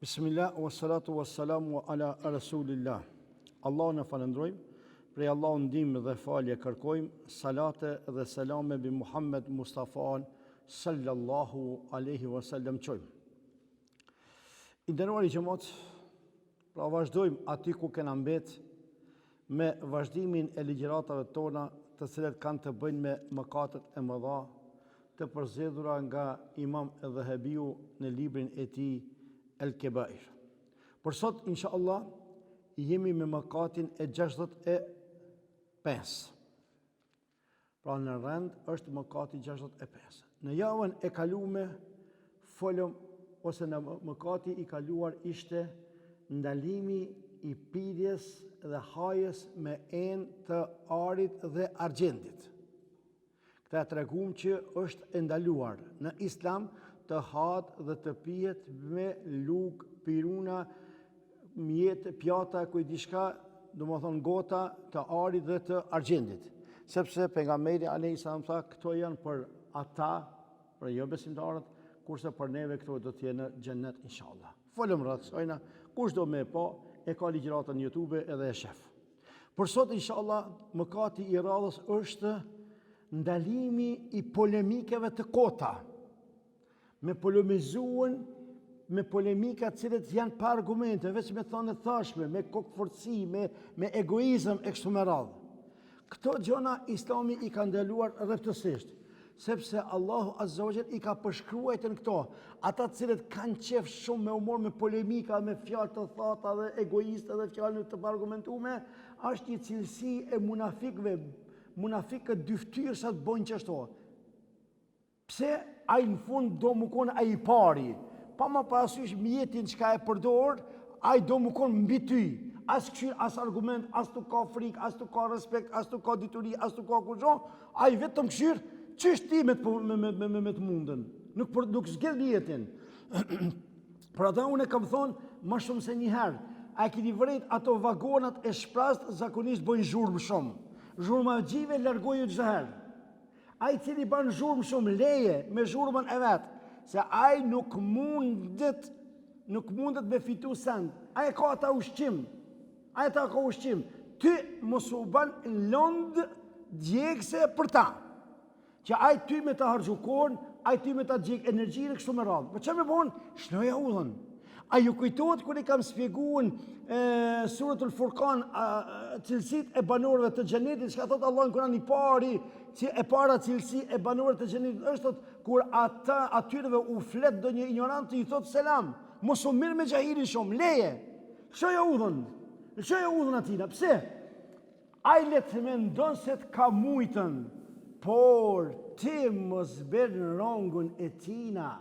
Bismillah, wa salatu wa salamu ala Rasulillah. Allah në falendrojmë, prej Allah ndihmë dhe falje kërkojmë, salate dhe selame bi Muhammed Mustafa sallallahu alaihi wasallam qojmë. I nderuari xhamat, pra vazhdojmë aty ku kena mbet me vazhdimin e ligjëratave tona, të cilat kanë të bëjnë me mëkatet e mëdha, të përzgjedhura nga Imam Dhahabiu në librin e tij El Kebair. Por sot, inshallah, jemi me mëkatin e 65. Pra në rend është mëkati 65. Në javën e kalume, folëm, ose në mëkati i kaluar ishte ndalimi i pirjes dhe hajës me enë të arit dhe argjendit. Këta tregum që është e ndaluar në islam të hatë dhe të pijet me luk, piruna, mjetë, pjata, diçka, do më thonë gota të arit dhe të argjendit. Sepse pejgamberi alayhis salam tha, këto janë për ata, për jo besimtarët, kurse për neve këto do të jenë në xhennet inshallah. Folëm rreth kësajna, kush do me pa, e ka ligjëratën në YouTube edhe e shef. Por sot inshallah mëkati i radhës është ndalimi i polemikeve të kota. Me polemizuan, me polemika cilët janë pa argumente, veç me thënë thashme, me kokëforci, me egoizëm e kështu me radhë. Këto gjëra Islami i ka ndaluar rreptësisht, sepse Allahu Azza wa Jall i ka përshkruajtur këto, ata cilët kanë qef shumë me humor, me polemika, me fjalë të thata dhe egoiste dhe fjalë të paargumentuara, është një cilësi e munafikëve. Munafikët dyftyrsa të bojnë qështo. Pse ai në fund do më konë ai i pari, pa më parasysh mjetin që ka e përdor, ai do më konë mbi ty. As këshir, as argument, as të ka frik, as të ka respekt, as të ka dituri, as të ka kurgjo, ai vetëm këshir, qështë ti me të mundën. Nuk zgjedh mjetin. Për ata unë e kam thonë, më shumë se një herë, a keni vërejt ato vagonat e shprast zakonisht bojnë zhurmë shumë. Zhurmagjive largoju çdo herë. Ai cili bën zhurmë shumë leje me zhurmën e vet, se ai nuk mundet me fitu send. Ai ka ata ushqim. Ty mos u bën lënd djegse për ta. Që ai ty me ta harxhu kohën, ai ty me ta djeg energjinë kështu me radhë. Po çfarë më bën? Shnoja udhën. A ju kujtohet kur i kam shpjeguar Suratul Furqan cilësitë e banorëve të xhenetit, çka thot Allah në Kur'an i pari, e para cilësi e banorëve të xhenetit është kur ata atyreve u flet ndonjë ignorant i thot selam, mos u mirë me xahilin shumë, leje. Shoja udhën atina. Pse? Ai le të mendon se të ka mujtën, por ti mos bën rongun e tina.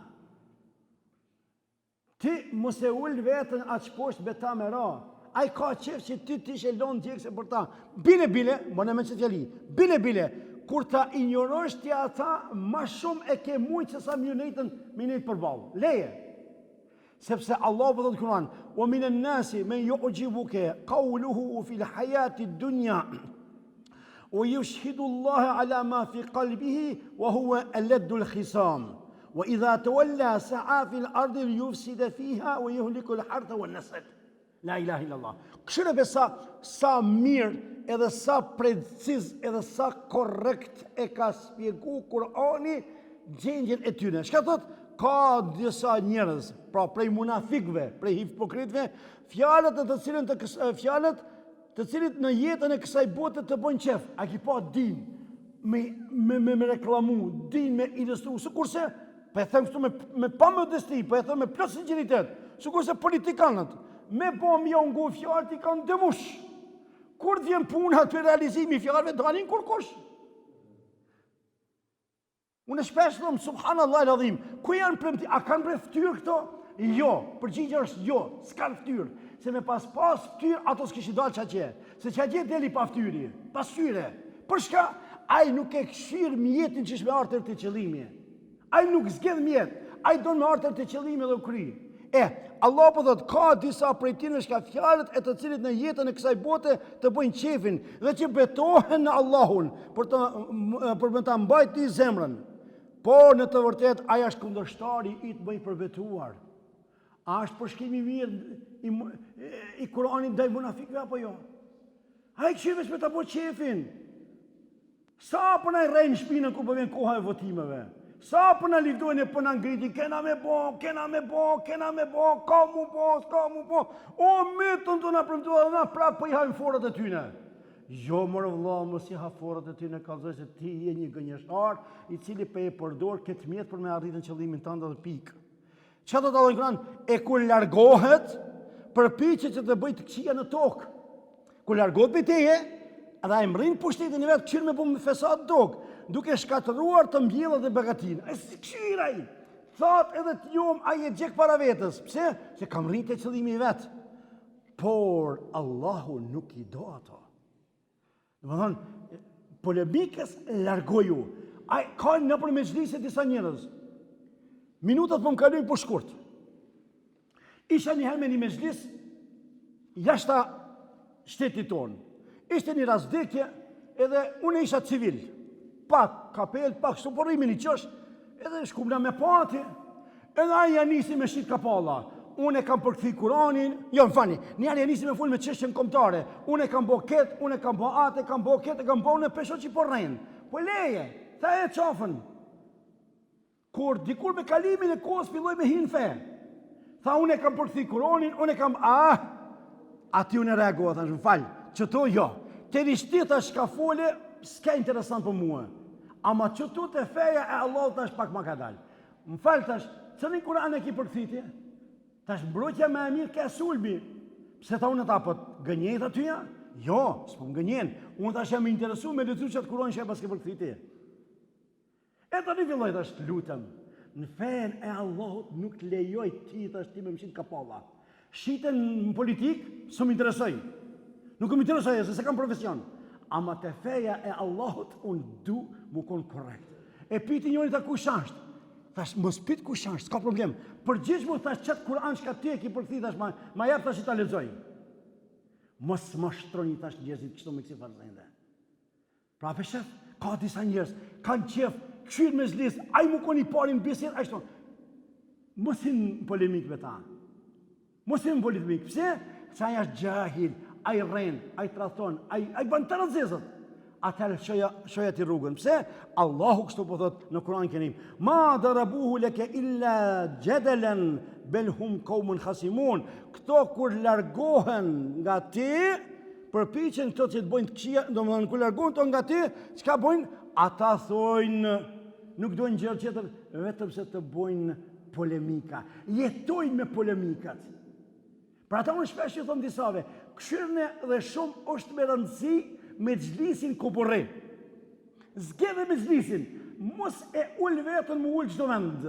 Ti mos e ul vetën aq poshtë beta me ra. Ai ka qef që ty t'ishe lënë djegse për ta. Bile, më në me që t'jali, bile, kur ta ignorosh ti ata, ma shumë e ke mujtë se sa me njëjtë përballë. Leje. Sepse Allah për dhe të Kur'an, wa minan nasi men yu'jibuka qawluhu fil hayati dunya wa yushhidu Allah ala ma fi qalbihi wa huwa aladdu al-khisam. وإذا تولى سعى في الأرض ليفسد فيها ويهلك الحرث والنسل. La ilaha illallah. Këshire be sa mirë, edhe sa preciz, edhe sa korrekt e ka spjegu Kur'ani gjendjen e tyre. Çka thot? Ka disa njerëz, pra prej munafikëve, prej hipokritëve, fjalët të cilit në jetën e kësaj bote të bën qef. A ki pa din me reklamu, din me ilustru, sikurse po e them këtu me pa modesti, po e them me plot sinqeritet, sikurse politikanët me bomë janë ngu fjalët i kanë dëmush. Kur vjen puna për realizimi i fjalëve dalin kurkush. Unë shpesh them subhanallahu alazim, ku janë premti? A kanë për fytyrë këto? Jo, përgjigjja është jo, s'kan fytyrë. Se me pas fytyrë ato s'kishin dalë çaqe. Se çaqe deli pa fytyrë, pas fytyre. Për shka? Ai nuk e këshir mjetin që shme artër të qëllimi. Ai nuk zgjedh mjet, ai don me artër të qëllimi dhe u kry. Allah po thot, ka disa prej tyre shka fjalët e të cilit në jetën e kësaj bote të bëjnë qefin dhe që betohen në Allahun për me ta mbajti zemrën. Por në të vërtet, aja është kundërshtari i të bëjnë përbetuar. A është përshkrimi mirë i Kuranit ndaj munafikëve apo jo? Ai këshive me ta po qefin. Sa për na rejnë shpinën kur përvjen koha e votimeve? Sa për na lifdojnë e për na ngritin, kena me bo, ka mu bo. O, metën të na prëmtua dhe na prapë për i hajnë forët e tyne. Jo, mërë vëlla, mos i ha forët e tyne, kalzoj se ti je një gënjeshtar, i cili për e përdor këtë mjetë për me arritën qëllimin tënde dhe pikë. Që të dalën Kur'an? E kur largohet, përpiqet që të bëj të këqija në tokë. Kur largohet për teje, edhe ai mrin pushtetin e vet, këshir me punë fesat tokë, duke shkatëruar të mbjellët e begatinë. Ai si këshir ai. Thot edhe të jom ai e gjek para vetës. Pse? Se kam rritë qëllimi i vet. Por Allahu nuk i do ato. Domethënë, polemikës largoju. Ai ka nëpër mezhlise disa njerëz. Minutat po më kalojnë po shkurt. Isha një herë me një mezhlis jashta shtetit tonë. Ishte një rasvdekje edhe unë isha civil. Pak kapel, pak suporimin i qësh, edhe shkumna me pati, edhe aja nisi me shit kapalla. Unë e kam përkthi Kuranin, jo më fani, njerë e nisi me full me qështjen komtare. Unë e kam bo ket, unë e kam bo atë, e kam bo ket, e kam bo në pesho që po rrenë. Po leje, tha e qafën. Kur dikur me kalimin e kohës filloj me hinë fe. Tha unë e kam përkthi Kuranin, unë e kam ati unë e reagova, thash më falj, qëto jo. Të rishti thash ka fole, s'ka interesant për mua. Ama qëto të feja e Allah thash pak ma ka dalë. Më falj thash, cëllin Kuran e ki përkthiti? Thash mbrojtja me e mirë ke sulbi. Pse tha unë ta po gënjejt atyja? Jo, s'po më gënjen. Unë thash jam interesu me lëtru që të Kuran që e pas ke përkthiti. E të një filloj thash të lutëm. Në fen e Allahut nuk lejoj ti thash ti me mëshin kapalla. Shiten në politikë, së më interesoj. Nuk më interesoj, se kam profesion. Ama të feja e Allahut, unë du më konë korrekt. E piti njëri ta kush ashtë. Thash, mos pit kush ashtë, s'ka problem. Përgjish mu thash qëtë Kur'an shka ti e ki përkthi, thash, ma jep thash i ta lexoj. Mos më shtroni thash njerëzit kështu me kësi farzende. Pra për shef, ka disa njerëz, kanë qef, këshirë me zlis, aj mu koni parin bisit, aj shto. Mosin polemik me ta. Mosin polemik. Pse? Se aja është gjahil, aj rren, aj trathon, aj ban të rëzizët. Atër shoja ti rrugën. Pse? Allahu kështu po thot në Kur'an Kerim. Ma darabuhu leke illa gjedelen belhum kaumun khasimun. Këto kur largohen nga ti, përpiqen këto që të bojnë të këqia, do më dhënë kur largohen të nga ti, çka bojnë? Ata thojnë, nuk dojnë gjërë qëtër, vetëm se të bojnë polemika. Jetojnë me polemikat. Pra ata unë shpesh që thonë disave, këshirëne dhe shumë është me rëndësi me gjlisin kupurri. Zgjedhe me gjlisin, mos e ullë vetën më ullë gjdo vend.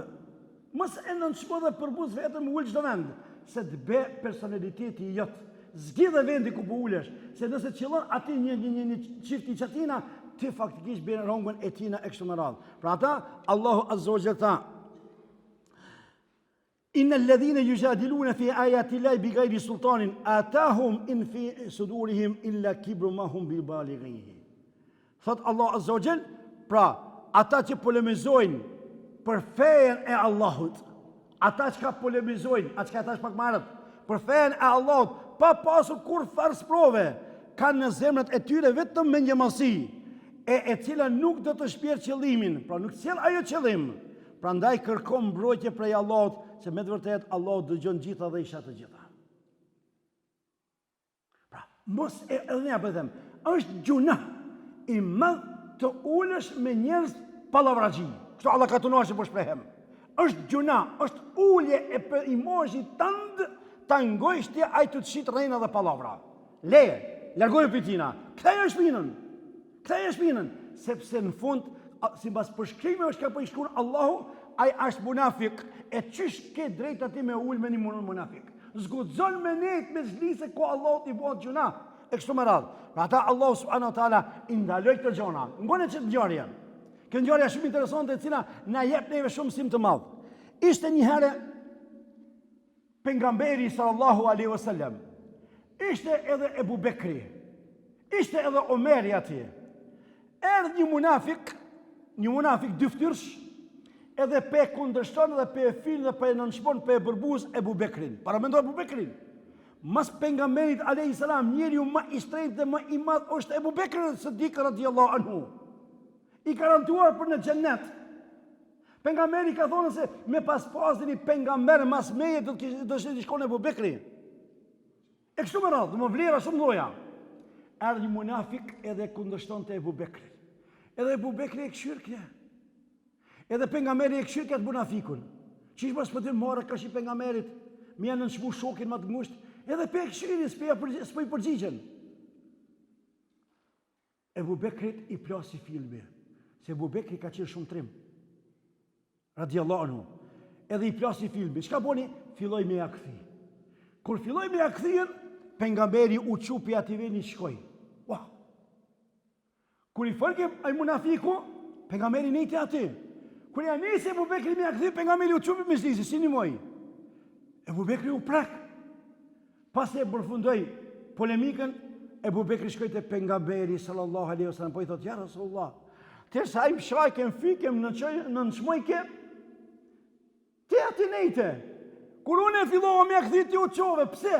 Mos e nënshmo dhe përbuz vetën më ullë gjdo vend. Se të be personaliteti i jotë. Zgjedhe vendi ku po ullesh, se nëse qëllon ati një qifti qatina, ti faktikisht bërë rongën e tina e kështu më radhë. Pra ata, Allahu Azza wa Jalla tha, Inna alladhina yujadiluna fi ayati llahi bighayri sultanin atahum in fi sudurihim illa kibru ma hum bibalighihi. Thot Allah Azza wa Jall, pra ata që polemizojnë për fejen e Allahut, ata që ka polemizojnë, atë që ka thash pak më herët, për fejen e Allahut, pa pasur kur farë sprove, kanë në zemrat e tyre vetëm me një masi, e cila nuk do të shpjerë qëllimin, pra nuk sjell ajo qëllim. Prandaj kërkon mbrojtje prej Allahut, se me të vërtet Allahu dëgjon gjitha dhe isha të gjitha. Pra, mos e edhe për them, është gjuna i madh të ulesh me njerëz pallavragji. Kështu Allah ka tunosh po shprehem. Është gjuna, është ulje e për imazhit tënd ta ngojshtje ai të shit rrena dhe pallavra. Leje, largoje pitina. Ktheje shpinën, sepse në fund sipas përshkrimeve që ka po i shkruan Allahu, ai është munafik, e çish ke drejt ti me ul me një munafik. Zguxon me net me zlisë ku Allahu ti bëhet gjuna e kështu me radhë. Pra ata Allahu subhanahu wa taala i ndaloi këto gjona. Ngone çet ngjarje. Kjo ngjarje është shumë interesante e cila na jep neve shumë sim të madh. Ishte një herë pejgamberi sallallahu alaihi wasallam. Ishte edhe Ebu Bekri. Ishte edhe Omeri atje. Erdhi një munafik dyftyrsh, edhe pe kundërshton dhe pe e fil dhe pe e nënshmon pe e bërbuz Ebu Bekrin. Para mendoj Ebu Bekrin. Mas pejgamberit alayhis salam, njeriu më i shtrenjtë dhe më i madh është Ebu Bekri Siddiq radhiyallahu anhu. I garantuar për në xhennet. Pejgamberi ka thonë se me pas një pejgamber mas meje do të shkon Ebu Bekri. E kështu me radhë, më vlera shumë lloja. Erdhi një munafik edhe kundërshtonte Ebu Bekrin. Edhe Ebu Bekri e këshyrkje. Edhe pejgamberi e këshyrkje atë munafikun. Qish mos po të marrë kash i pejgamberit, më janë nënshmu shokin më të ngushtë, edhe pe këshyri s'po i përgjigjen. Ebu Bekrit i plasi filmi, se Ebu Bekri ka qenë shumë trim. Radiallahu anhu. Edhe i plasi filmi. Çka boni? Filloi me ja kthi. Kur filloi me ja kthien, pejgamberi u çupi aty veni shkoi. Wow. Kur i folke ai munafiku, pejgamberi niti aty. Kur ja nisi Ebu Bekri me ja kthi, pejgamberi u çupi me zisi, si nimoj. Ebu Bekri u prak. Pas e përfundoi polemikën, Ebu Bekri shkoi te pejgamberi sallallahu alaihi wasallam, po i thot ja Rasulullah, te sa im shajkem fikem në nçmojke, ti aty nejte. Kur unë fillova me kthit ti u çove, pse?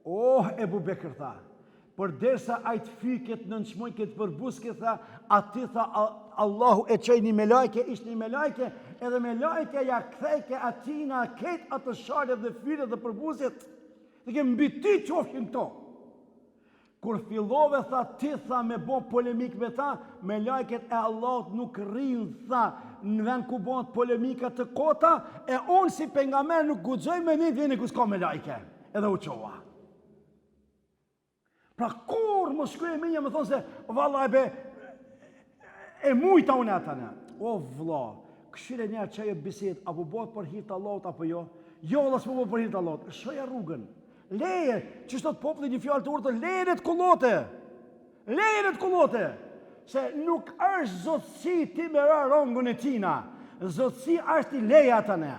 Oh, Ebu Bekri tha, por derisa ai të fyket në nçmojke të përbuske tha, aty tha Allahu e çoi një melajke, ishte një melajke, edhe melajke ja kthejke atina ket atë sharje dhe fyret dhe përbuzjet. Dhe ke mbi ti qofshin këto. Kur fillove, tha, ti tha me bo polemik me ta, me lajket e Allahut nuk rrinë, tha, në vend ku bëhet polemika të kota, e unë si pejgamber nuk guxoj me një vjen ku s'ka me lajke. Edhe u qova. Pra kur më shkruaj me një më thonë se, valla e be, e mujta unë atane. O vlla, këshire njerë që e biset, apo bëhet për hir të Allahut apo jo? Jo, Allah s'po bëhet për hir të Allahut. Shoja rrugën. Leje, që shtot populli një fjallë të urtë, leje të kullote. Leje të kullote. Se nuk është zotësi ti me rongën e tina. Zotësi është i leja atane.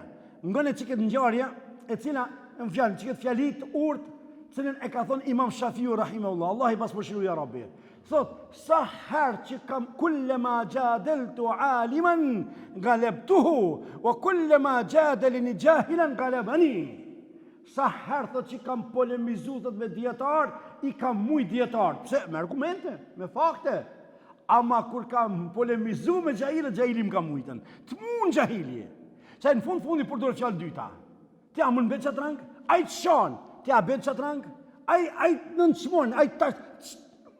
Ngën e që këtë ngjarje, e cila, në fjallë, që këtë fjallit urtë, cilën e ka thonë Imam Shafiu, rahimahullah, Allah i pas përshiru ja Rabbi. Thot, sa herë që kam kullema gjadeltu aliman, galebtuhu, o kullema gjadelini jahilan, galebani. Sa herë thot që kam polemizu thot me djetar, i kam mujt djetar. Pse? Me argumente, me fakte. Ama kur kam polemizu me gjahilë, gjahili më kam mujtën. Të mund gjahili. Se në fundi përdojrë fjallë dyta. Tja më në betë qatrang, aj të shanë. Tja betë qatrang, aj në në qmonë, aj të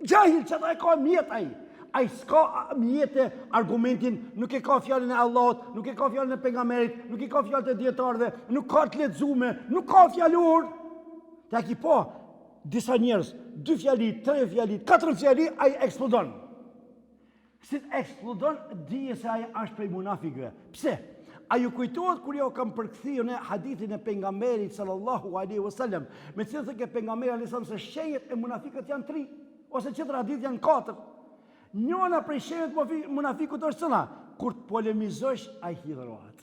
gjahil që ta e ka mjetë aj. Ai s'ka mjetë argumentin, nuk e ka fjallën e Allahut, nuk e ka fjallën e pejgamberit, nuk e ka fjallën e dietarëve, nuk ka të lexuar, nuk ka fjallur. Te ki po, disa njerëz, 2 fjali, 3 fjali, 4 fjali, ai eksplodon. Si eksplodon, dije se ai është prej munafikëve. Pse? A ju kujtohet kur jo kam përkthyer në hadithin e pejgamberit sallallahu alaihi wasallam, me cilën thë pejgamberi alaihi wasallam se shenjat e munafikët janë 3, ose çetër hadith janë 4. Njëna prej shenjave të munafikut është cëla? Kur të polemizosh, ai hidhrohet.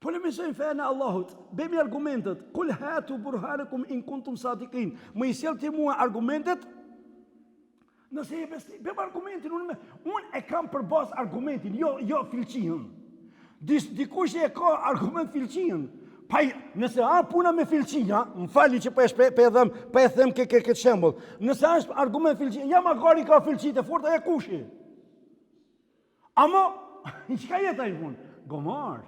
Polemizojnë fejën e Allahut, bëjmë argumentet, kul hatu burhanakum in kuntum sadiqin. Më i sjell ti mua argumentet, nëse je besim, bëjmë argumentin, unë e kam për bazë argumentin, jo filqinën. Dikush e ka argument filqinën. Nëse puna me filqinja, më fali që pa e them këtë shembull. Nëse është argument filqinja, ja magari ka filqit e forta e kushi. Ama, në që ka jetë ajë punë? Gomar.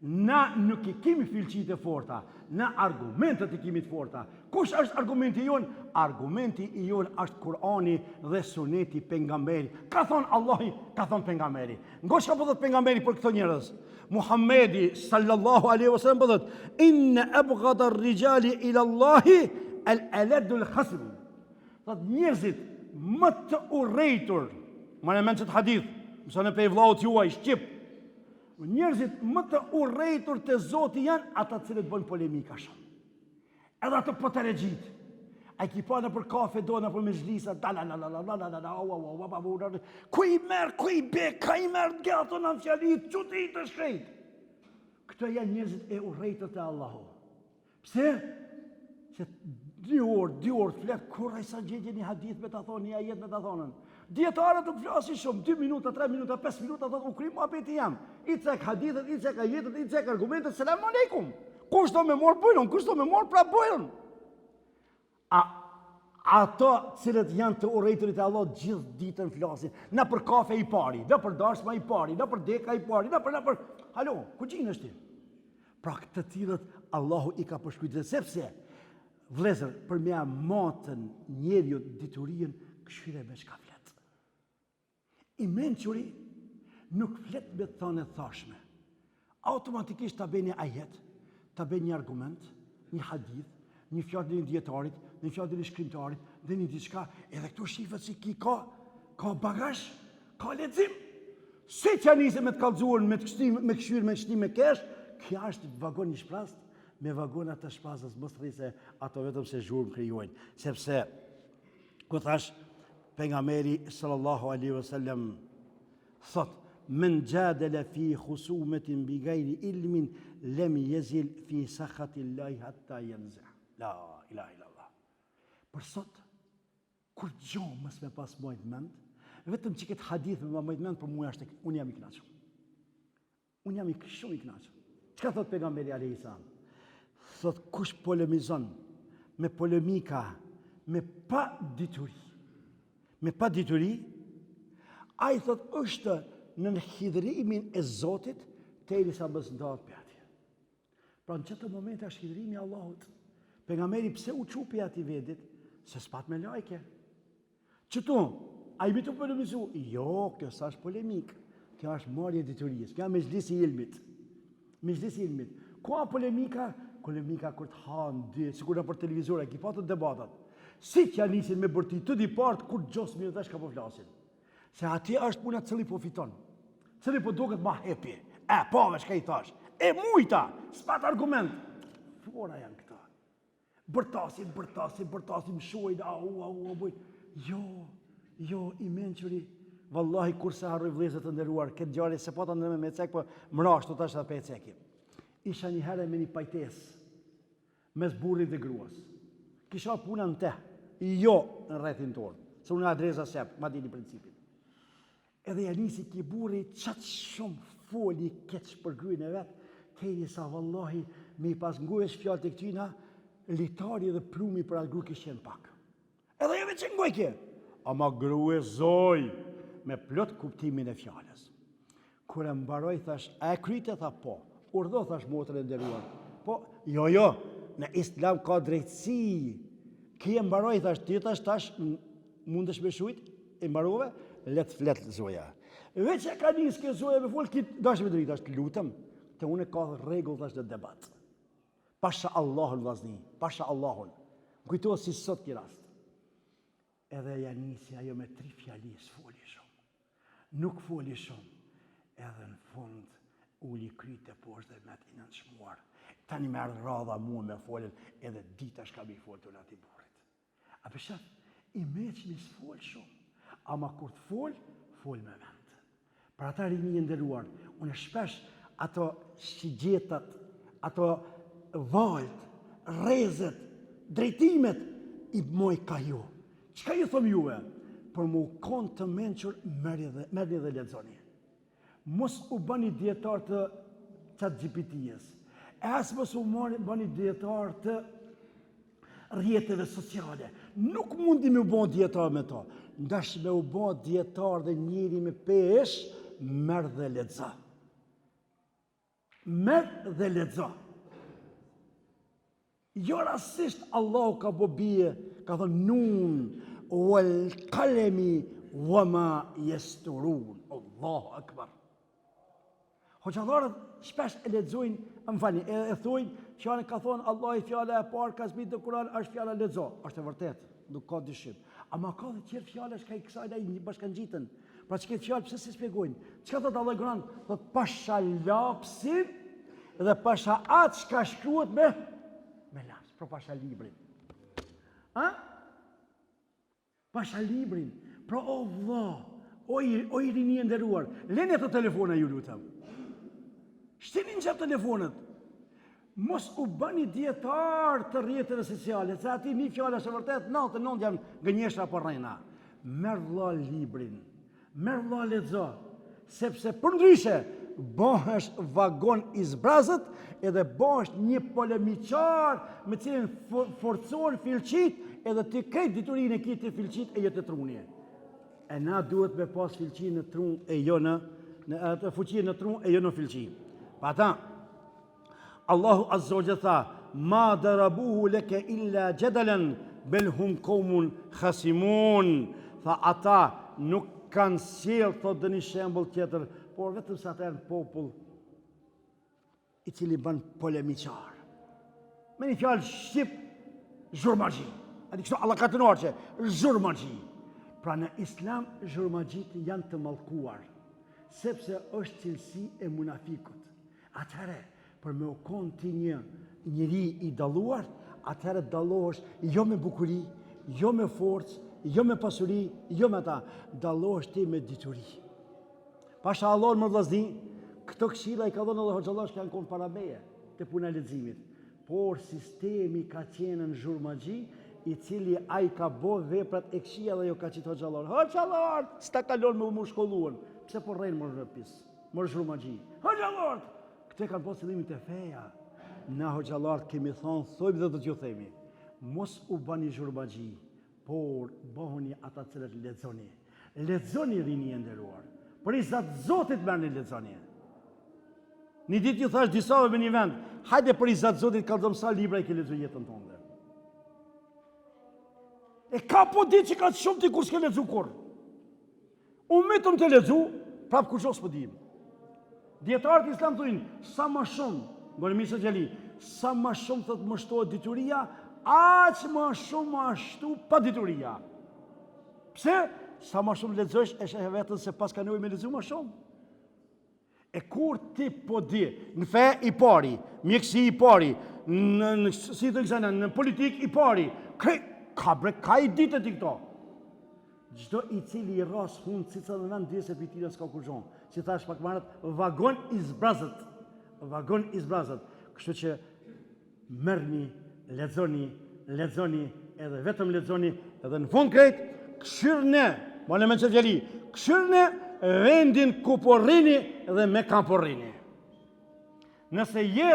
Na nuk i kemi filqit e forta, na argumentet i kemi të forta. Kush është argumenti jonë? Argumenti i jonë është Kurani dhe Suneti pejgamberi. Ka thonë Allahi, ka thonë pejgamberi. Ngosh ka përdhet pejgamberi për këto njerëz? Muhammedi sallallahu alaihi wasallam përdhet, inna abghada ar-rijali ila Allahi al-aladu al-khasb. Thot njerëzit më të urrejtur, më në mend çet hadith, mëson e pe vllaut juaj shqip. Njerëzit më të urrejtur te Zoti janë ata të cilët bëjnë polemika shumë. Edhe ato po të regjit. A ki pa në për kafe do në për me zhlisa, ku i merë, ku i be, ka i merë gato në fjalit, që të i të shkrejt. Këto janë njerëzit e urrejtër të Allahu. Pse? Se 2 orë, flet, kur ai sa gjetje një hadith me ta thonë, një ajet me ta thonën. Dietarët të flasin shumë, 2 minuta, 3 minuta, 5 minuta, thotë, u kri muhabeti jam. I cek hadithet, i cek ajetet, i cek argumentet, selam aleikum. Kush do me morë bujron, kush do me morë pra bujron. Ato cilët janë të urrejturit e Allah gjithë ditën flasin, na për kafe i pari, na për dashma i pari, na për deka i pari, na për... Halo, ku gjinesh ti? Pra këtë tillët Allahu i ka përshkujtë, sepse vlezër për mja matën njeriu diturin këshire me çka flet. I mençuri nuk flet me thënë thashme. Automatikisht ta bëni ajet, ta bëni një argument, një hadith, një fjalë të një dietarit, një fjalë të një shkrimtarit, dhe një diçka, edhe këtu shifet si ki ka bagazh, ka lexim. Se që njëse me të kallëzuar, me këshyrë, me shtim, me kesh, kja është vagon një shprast, me vagonat të shpasës, mos rri se ato vetëm se zhurmë krijojnë. Sepse, ku thash, pejgamberi sallallahu alaihi wasallam thot, men jadala fi khusumatin bi ghairi ilmin lam yazil fi sakhatillahi hatta yanza. La ilaha illallah. Për sot, kur gjohë mës me pas mojt mend, vetëm që këtë hadith me mojt mend, për mua është unë jam i kënaqur. Unë jam shumë i kënaqur. Çka thot pejgamberi alayhis salam? Thot kush polemizon me polemika, me pa dituri, ai thot është në hidhrimin e Zotit derisa mos ndahet pjati. Pra në çdo moment është hidhrimi i Allahut. Pejgamberi pse u çupi atij vedit? Se s'pat me lajke. Qëtu, a i bitu polemizu? Jo, kjo sa është polemik. Kjo është marrje diturijës. Kjo është mezhlisi i ilmit. Mezhlisi i ilmit. Ka polemika? Polemika kur të hanë, sikur në për televizor, e ki patë debatat. Si t'ja nisin me bërti të dipart, kur gjosë minutesh ka po flasin. Se ati është puna cëli po fiton. Cëli po duket ma hepi. Pave, shka i thash. Mujta, s'pat argument. Fora janë këta. Bërtasin, mshojnë, Jo, i mençuri, vallahi kur se harroj vëllezër të nderuar, këtë gjare se pata ndërme me cek, po mrashtu tash edhe pe cekim. Isha një herë me një pajtesë mes burrit dhe gruas. Kisha puna në te, jo në rrethin tonë, se unë adresa sep, ma dini principin. Edhe ja nisi ki burri qatë shumë foli keq për gryën e vetë, tejri sa vallahi me i pas ngujesh fjallë të këtyna, litari dhe plumi për atë gru kishën pak. Edhe jeve që ngoj kje. Ama grue zoj me plot kuptimin e fjallës. Kur e mbaroj thash, a e kryte? Tha po. Urdhë thash motrën e nderuar. Po, jo, në islam ka drejtësi. Ki e mbaroj thash, ti tash mundesh me shujt, e mbarove, let flet zoja. Veç e ka njës ke zoja me folë, ki dash me drejt, tash lutëm, të une ka regull thash dhe debat. Pasha Allahun vazni, pasha Allahun. Kujtohet si sot ki rast. Edhe ja nisi ajo me 3 fjali, s'foli shumë. Nuk foli shumë. Edhe në fund, uli kryte poshtë dhe me të nënshmuar. Tani me ardhë radha mua me folën, edhe dita shka mi folë të nati burit. A përshaf, i meqni s'fol shumë. Ama kur të fol me vend. Pra ata rini e nderuar, unë shpesh ato shigjetat, ato vajt, rezet, drejtimet, i moj ka ju. Qka ju thëm juve? Për mu konë të menqër, merri dhe lexoni. Mos u bëni dietar të ChatGPT-s. As mos u bëni dietar të rrjeteve sociale. Nuk mundi me u bën dietar me to. Ndash me u bën dietar dhe njëri me pesh, merr dhe lexo. Merr dhe lexo. Jo rasisht Allahu ka bobie, ka thënë nun, wal kalemi, wama jesturun. Allahu akbar. Hoxhallarët shpesh e lexojnë, e thojnë, që ka thonë Allah i fjala e parë, ka zbrit në Kur'an, është fjala lexo. Është e vërtet, nuk ka dyshim. Ama ka dhe tjerë fjala që ka i kësaj i bashkangjitën. Pra që këtë fjallë, pëse se spjegojnë? Që ka thot Allah i Kur'an? Thot pasha lapsin dhe pasha atë që ka shkruat me laps, pro pasha librin. Pasha librin. Pro o vla, o i rini e nderuar, lene të telefona ju lutem. Shtinin që telefonet. Mos u bëni dietar të rrjeteve sociale, se aty një fjalë është e vërtet, 99 janë gënjeshtra po rrejna. Merr vëlla librin, merr vëlla lexo, sepse përndryshe bëhesh vagon i zbrazët edhe bëhesh një polemiqar me cilin forcohen filqit edhe ti krejt diturinë e kiti filqit e jetë të truni. E na duhet me pas filqi në trun e jo në fuqi në trun e jo në filqi. Pa ta, Allahu Azza wa Jalla tha, ma darabuhu leke illa jadalan bel hum qaumun khasimun. Tha ata nuk kanë sjellë, thot dhe një shembull tjetër, por vetëm sa ata janë popull i cili bën polemiqar. Me një fjalë shqip, zhurmagji. A di kështu Allah ka të norçe, zhurmagji. Pra në Islam zhurmagjit janë të mallkuar, sepse është cilësi e munafikut. Atëherë, për me u konë ti një njëri i dalluar, atëherë dallohesh jo me bukuri, jo me forcë, jo me pasuri, jo me ta, dallohesh ti me dituri. Pasha Allah më vllazni, këto këshilla i ka dhënë edhe hoxhallash që janë konë para meje të puna e leximit. Por sistemi ka qenë në zhurmagji, i cili ai ka bo veprat e këqija dhe jo ka qitë hoxhallar. Hoxhallar, s'ta kalon me u shkolluan. Pse po rrejnë më rëpis, më zhurmagji. Hoxhallar, këte kanë po qëllimin të feja. Na hoxhallar kemi thonë, thojmë dhe do t'ju themi, mos u bani zhurmagji, por bëhuni ata cilët lexoni. Lexoni rini e nderuar. Për i zatë Zotit merrni lexoni. Një ditë ju thash disave me një vend, hajde për i zatë Zotit kallëzom sa libra i ke lexuar jetën tonë. E ka po ditë që ka shumë ti kur s'ke lexu kur. Unë metëm të lexu, prap kur qos pëdim. Djetarët islam thujnë, sa ma shumë, ngoni misë gjeli, sa ma shumë thët më shtohet dituria, aq ma shumë ma shtu pa dituria. Pse? Sa ma shumë lexosh e sheh vetën se pas ka nevojë me lexu ma shumë. E kur ti po di, në fe i pari, mjekësi i pari, në politik i pari, ka i ditë ti këto. Gjdo i cili i ras hunë, si të dhe vend dhe se pitira s'ka kurxon. Si thash pak marët, vagon i zbrazët. Vagon i zbrazët. Kështu që mërni, lexoni, edhe vetëm lexoni, edhe në fund krejt, këshyrne, ma në menqët gjeli, këshyrne vendin ku porrini dhe me kam porrini. Nëse je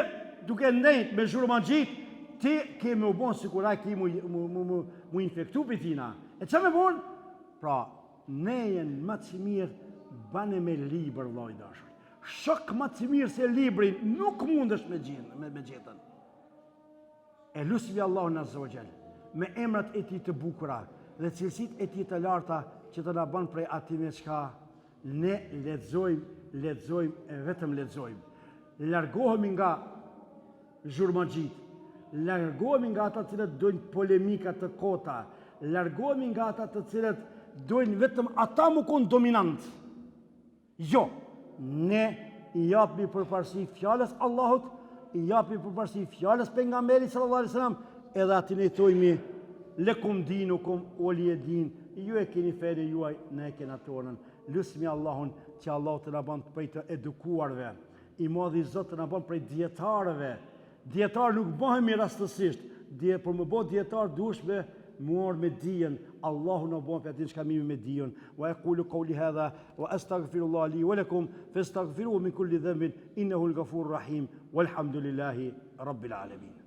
duke ndejt me zhurmagjit, ti kemi u bon sikuraj ki mu infektu për tina. E që me bon? Pra, nejen më të mirë bane me liber, vllai dashur. Shok më të mirë se librin nuk mundesh me gjetën. E lusmi Allahun Azza wa Jall, me emrat e tij të bukura dhe cilësitë e tij të larta që të na bën prej atij me çka ne lexojmë e vetëm lexojmë. Largohemi nga zhurmagjit, largohemi nga ata të cilët dojnë polemika të kota, largohemi nga ata të cilët dojnë vetëm ata mu konë dominant. Jo, ne i japmi përparësi fjalës Allahut, i japmi përparësi fjalës pejgamberit sallallahu alaihi wasallam, edhe ati ne thojmi lekum dinukum waliya din, ju e keni fenë juaj, ne e kena tonën. Lusmi Allahun që Allah të na bën prej të edukuarve, i madhi Zot të na bën prej dietarëve. Dietar nuk bëhemi rastësisht, për më bë dietar duhesh me muar me dijen. Allahu në bon për atin që kam imi me dijen. Wa yaqulu qawli hadha wa astaghfirullah li wa lakum fastaghfiruhu min kulli dhanbin innahu al-ghafurur rahim walhamdulillahi rabbil alamin.